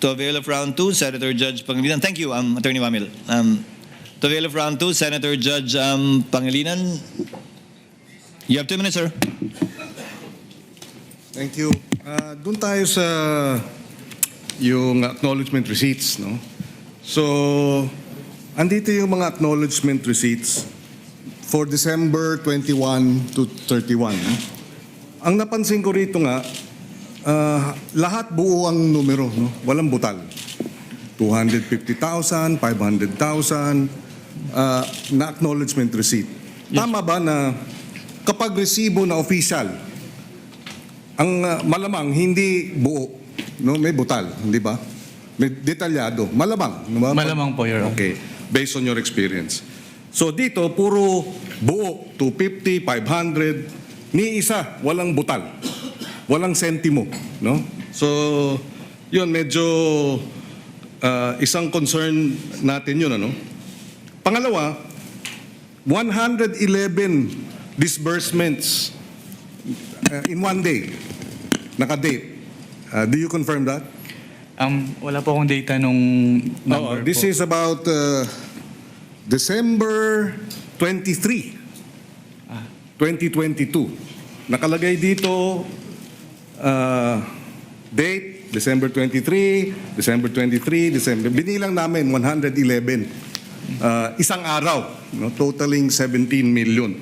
To avail of round two, Senator Judge Pangilinan. Thank you, Attorney Wamil. To avail of round two, Senator Judge Pangilinan. You have 2 minutes, sir. Thank you. Doon tayo sa yung acknowledgement receipts, no? So, andito yung mga acknowledgement receipts for December 21 to 31. No? Ang napansin ko rito nga, lahat buo ang numero, no? Walang butal. 250,000, 500,000 na acknowledgement receipt. Yes. Tama ba na kapag resibo na official, ang malamang hindi buo, no? May butal, hindi ba? May detalyado. Malamang. No? Malamang po, Your Honor. Okay. Based on your experience. So dito, puro buo, 250, 500, ni isa, walang butal. Walang sentimo, no? So, yun, medyo isang concern natin yun, ano? Pangalawa, 111 disbursements in one day, naka-date. Do you confirm that? Wala po akong data nung number This po. is about December 23, 2022. Nakalagay dito, date, December 23, December 23, December. Binilang namin 111. Isang araw, no, totaling 17 million.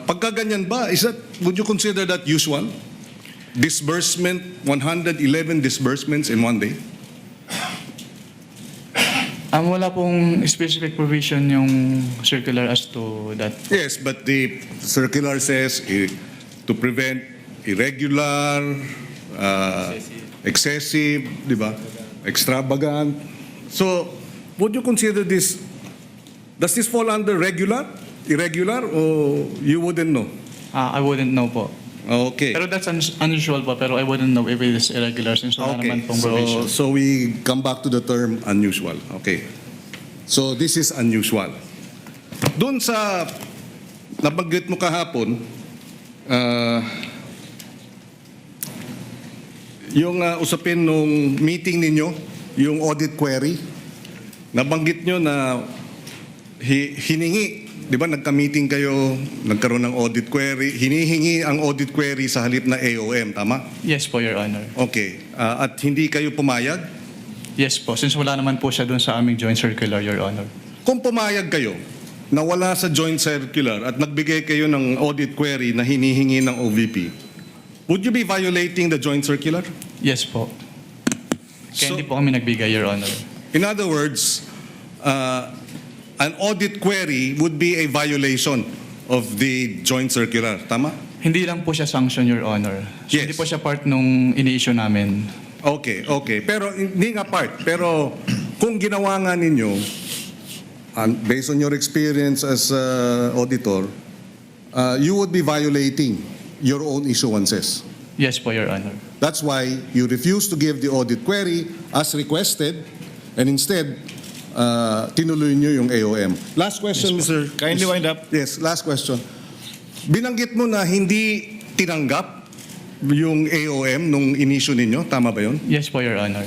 Pagka ganyan ba, would you consider that usual? Disbursement, 111 disbursements in one day? Wala pong specific provision yung circular as to that. Yes, but the circular says to prevent irregular, excessive, di ba? Extravagant. So, would you consider this, does this fall under regular, irregular, or you wouldn't know? I wouldn't know po. Okay. Pero that's unusual po, pero I wouldn't know if it is irregular since wala naman pong provision. So we come back to the term unusual. Okay. So this is unusual. Doon sa nabanggit mo kahapon, yung usapin nung meeting ninyo, yung audit query, nabanggit nyo na hiningi, di ba nagka-meeting kayo, nagkaroon ng audit query, hinihingi ang audit query sa halip na AOM, tama? Yes po, Your Honor. Okay. At hindi kayo pumayag? Yes po, since wala naman po siya dun sa aming joint circular, Your Honor. Kung pumayag kayo na wala sa joint circular at nagbigay kayo ng audit query na hinihingi ng OVP, would you be violating the joint circular? Yes po. Kaya So- hindi po kami nagbigay, Your Honor. In other words, an audit query would be a violation of the joint circular, tama? Hindi lang po siya sanction, Your Honor. So, Yes. Hindi po siya part nung ini-issue namin. Okay, okay. Pero hindi nga part. Pero kung ginawa nga ninyo, based on your experience as auditor, you would be violating your own issuances. Yes po, Your Honor. That's why you refuse to give the audit query as requested, and instead, tinuloy nyo yung AOM. Last question, Mr. Kindly wind up. Yes, last question. Binanggit mo na hindi tinanggap yung AOM nung inisyu ninyo, tama ba yun? Yes po, Your Honor.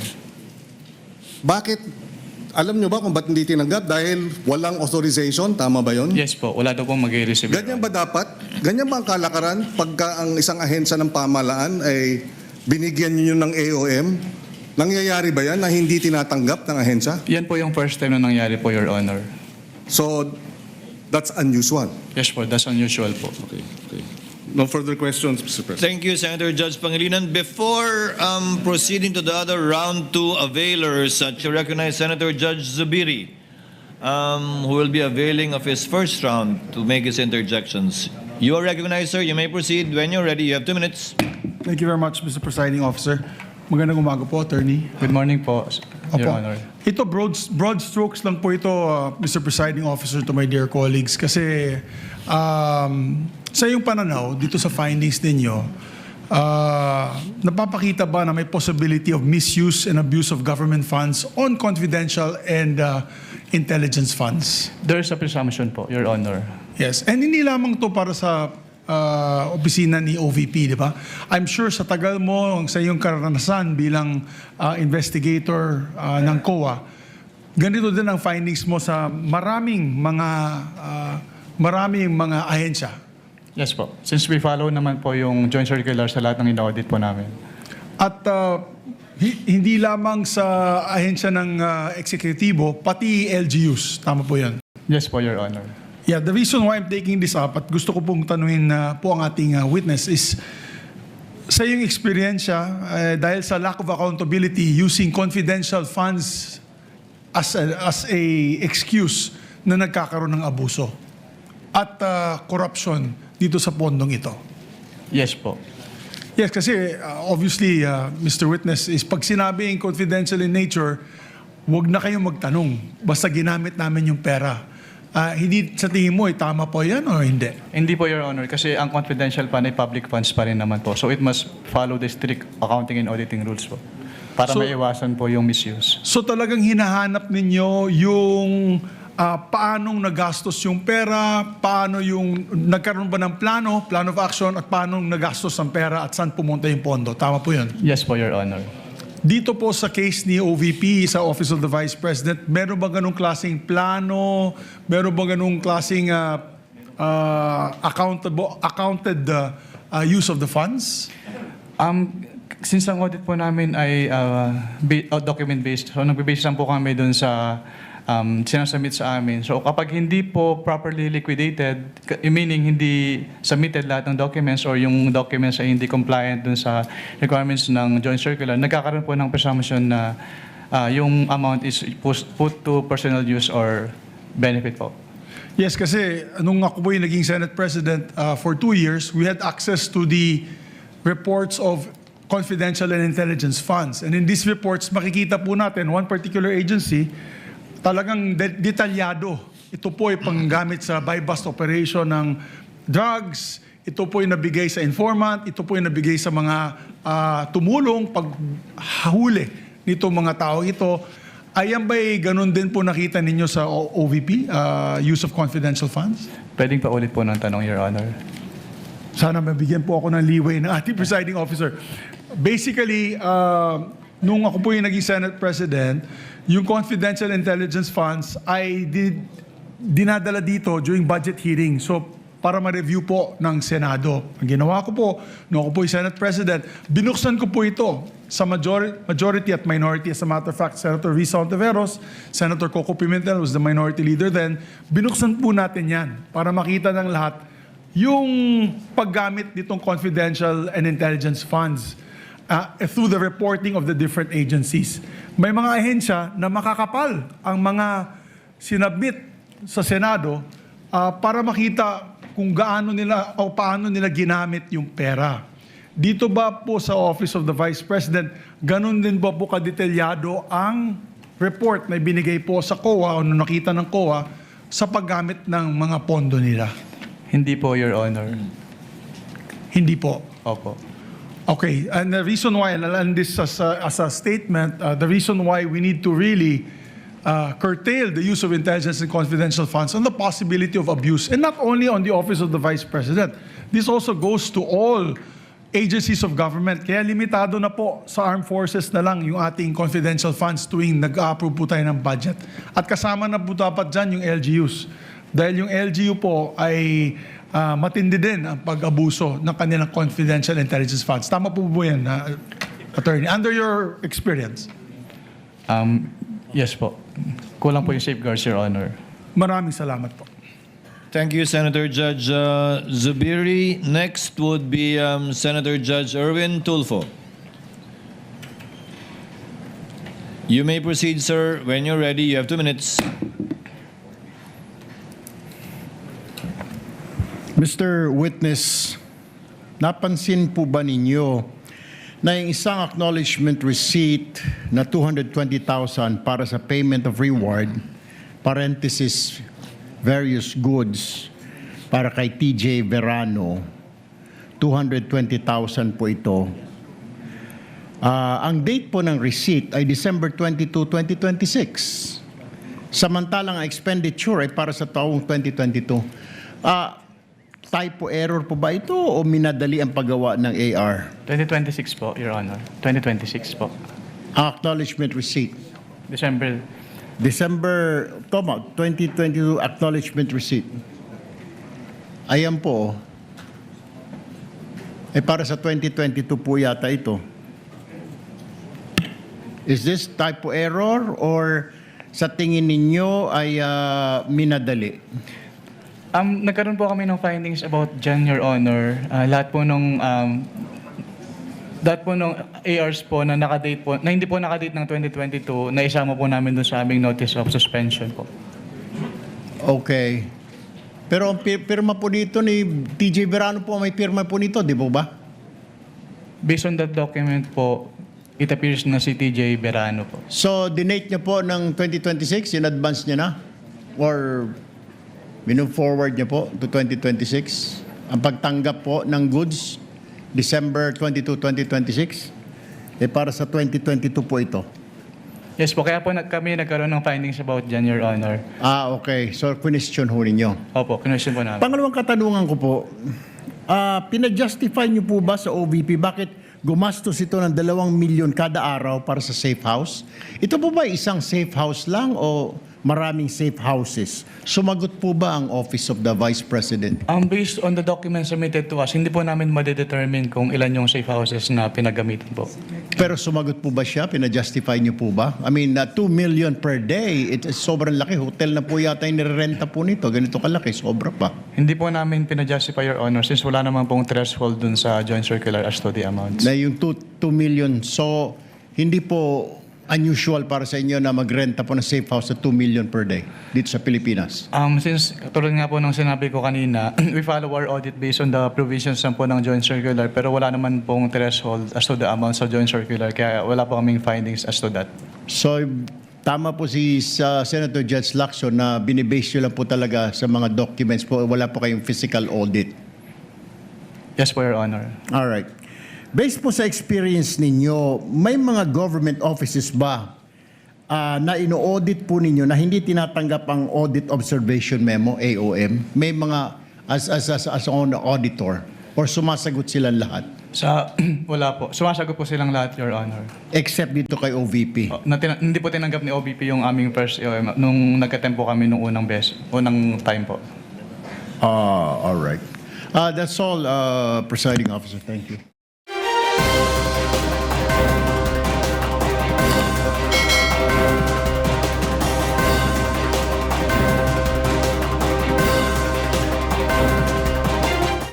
Bakit? Alam nyo ba kung ba't hindi tinanggap? Dahil walang authorization, tama ba yun? Yes po, wala daw pong mag-receive. Ganyan ba dapat? Ganyan ba ang kalakaran pagka ang isang ahensya ng pamahalaan ay binigyan nyo ng AOM? Nangyayari ba yan na hindi tinatanggap ng ahensya? Yan po yung first time na nangyari po, Your Honor. So, that's unusual. Yes po, that's unusual po. Okay. No further questions, Mr. President. Thank you, Senator Judge Pangilinan. Before proceeding to the other round two availers, to recognize Senator Judge Zubiri, who will be availing of his first round to make his interjections. You are recognized, sir. You may proceed when you're ready. You have 2 minutes. Thank you very much, Mr. Presiding Officer. Magandang umaga po, Attorney. Good morning po, Your Opo. Honor. Ito, broad strokes lang po ito, Mr. Presiding Officer, to my dear colleagues. Kasi sa iyong pananaw, dito sa findings ninyo, napapakita ba na may possibility of misuse and abuse of government funds on confidential and intelligence funds? There is a presumption po, Your Honor. Yes. And hindi lamang to para sa opisina ni OVP, di ba? I'm sure sa tagal mo, sa iyong karanasan bilang investigator ng COA, ganito din ang findings mo sa maraming mga ahensya. Yes po. Since we follow naman po yung joint circular sa lahat ng ina-audit po namin. At hindi lamang sa ahensya ng eksekutibo, pati LGUs. Tama po yan. Yes po, Your Honor. Yeah, the reason why I'm taking this up at gusto ko pong tanungin po ang ating witness is sa iyong eksperyensya, dahil sa lack of accountability using confidential funds as a excuse na nagkakaroon ng abuso at corruption dito sa pondong ito. Yes po. Yes, kasi obviously, Mr. Witness, is pag sinabing confidential in nature, huwag na kayong magtanong. Basta ginamit namin yung pera. Hindi sa tingin mo, tama po yan o hindi? Hindi po, Your Honor, kasi ang confidential fund ay public funds pa rin naman po. So it must follow the strict accounting and auditing rules po. Para So- maiwasan po yung misuse. So talagang hinahanap ninyo yung paanong nagastos yung pera, paano yung nagkaroon ba ng plano of action, at paano nagastos ang pera at saan pumunta yung pondo. Tama po yun. Yes po, Your Honor. Dito po sa case ni OVP sa Office of the Vice President, meron ba ganung klaseng plano? Meron ba ganung klaseng accounted use of the funds? Since ang audit po namin ay document-based, so nagbe-base lang po kami dun sa sinasubmit sa amin. So kapag hindi po properly liquidated, meaning hindi submitted lahat ng documents or yung documents ay hindi compliant dun sa requirements ng joint circular, nagkakaroon po ng presumption na yung amount is put to personal use or benefit po. Yes, kasi nung ako po yung naging Senate President for 2 years, we had access to the reports of confidential and intelligence funds. And in these reports, makikita po natin one particular agency, talagang detalyado. Ito po ay panggamit sa buy-bust operation ng drugs, ito po ay nabigay sa informant, ito po ay nabigay sa mga tumulong paghahuli nito mga tao ito. Ayan ba'y ganun din po nakita ninyo sa OVP, use of confidential funds? Pwedeng pa ulit po ng tanong, Your Honor. Sana mabigyan po ako ng leeway ng ating presiding officer. Basically, nung ako po yung naging Senate President, yung confidential intelligence funds ay dinadala dito during budget hearing. So, para ma-review po ng Senado. Ang ginawa ko po, nung ako po yung Senate President, binuksan ko po ito sa majority at minority. As a matter of fact, Senator Risa Ontiveros, Senator Coco Pimentel was the minority leader then. Binuksan po natin yan para makita ng lahat yung paggamit nitong confidential and intelligence funds through the reporting of the different agencies. May mga ahensya na makakapal ang mga sinabmit sa Senado para makita kung gaano nila o paano nila ginamit yung pera. Dito ba po sa Office of the Vice President, ganun din ba po kadetalyado ang report na ibinigay po sa COA o nakita ng COA sa paggamit ng mga pondo nila? Hindi po, Your Honor. Hindi po. Opo. Okay, and the reason why, and this as a statement, the reason why we need to really curtail the use of intelligence and confidential funds on the possibility of abuse, and not only on the Office of the Vice President. This also goes to all agencies of government. Kaya limitado na po sa armed forces na lang yung ating confidential funds tuwing nag-approve po tayo ng budget. At kasama na po dapat dyan yung LGUs. Dahil yung LGU po ay matindi din ang pag-abuso ng kanilang confidential intelligence funds. Tama po po yan, Attorney? Under your experience? Yes po. Kulang po yung safeguards, Your Honor. Maraming salamat po. Thank you, Senator Judge Zubiri. Next would be Senator Judge Erwin Tulfo. You may proceed, sir. When you're ready, you have 2 minutes. Mr. Witness, napansin po ba ninyo na yung isang acknowledgement receipt na 220,000 para sa payment of reward, parenthesis, various goods, para kay TJ Verano, 220,000 po ito. Ang date po ng receipt ay December 22, 2026. Samantalang ang expenditure ay para sa taong 2022. typo error po ba ito o minadali ang paggawa ng AR? 2026 po, Your Honor. 2026 po. Ang acknowledgement receipt. December. Tama, 2022 acknowledgement receipt. Ayan po. Para sa 2022 po yata ito. Is this typo error or sa tingin ninyo ay minadali? Nagkaroon po kami ng findings about dyan, Your Honor. Lahat po nung ARs po na nakadate po, na hindi po nakadate ng 2022, na isama po namin doon sa aming notice of suspension po. Okay. Pero ang pirma po dito ni TJ Verano po, may pirma po nito, di po ba? Based on that document po, it appears na si TJ Verano po. So, dinate niya po ng 2026, in advance niya na? Or move forward niya po to 2026? Ang pagtanggap po ng goods, December 22, 2026? Para sa 2022 po ito. Yes po, kaya po kami nagkaroon ng findings about dyan, Your Honor. Okay. So, question ho ninyo. Opo, kinwestiyon po namin. Pangalawang katanungan ko po, pinajustify niyo po ba sa OVP bakit gumastos ito ng 2 milyon kada araw para sa safe house? Ito po ba isang safe house lang o maraming safe houses? Sumagot po ba ang Office of the Vice President? Based on the documents submitted to us, hindi po namin madedetermine kung ilan yung safe houses na pinagamitan po. Pero sumagot po ba siya? Pinajustify niyo po ba? I mean, 2 million per day, sobrang laki. Hotel na po yata yung nirerenta po nito. Ganito kalaki, sobra pa. Hindi po namin pinajustify, Your Honor, since wala naman pong threshold dun sa joint circular as to the amounts. Na yung 2 million, so hindi po unusual para sa inyo na magrenta po ng safe house sa 2 million per day dito sa Pilipinas? Since, tulad nga po ng sinabi ko kanina, we follow our audit based on the provisions po ng joint circular, pero wala naman pong threshold as to the amount sa joint circular, kaya wala po kaming findings as to that. So, tama po si Senator Judge Lacson na binibase nyo lang po talaga sa mga documents po, wala po kayong physical audit. Yes po, Your Honor. Alright. Based po sa experience ninyo, may mga government offices ba na ino-audit po ninyo na hindi tinatanggap ang Audit Observation Memo, AOM? May mga as on auditor or sumasagot silang lahat? Wala po. Sumasagot po silang lahat, Your Honor. Except dito kay OVP. Hindi po tinanggap ni OVP yung aming first AOM nung nagka-tempo kami nung unang time po. Alright. That's all, Presiding Officer. Thank you.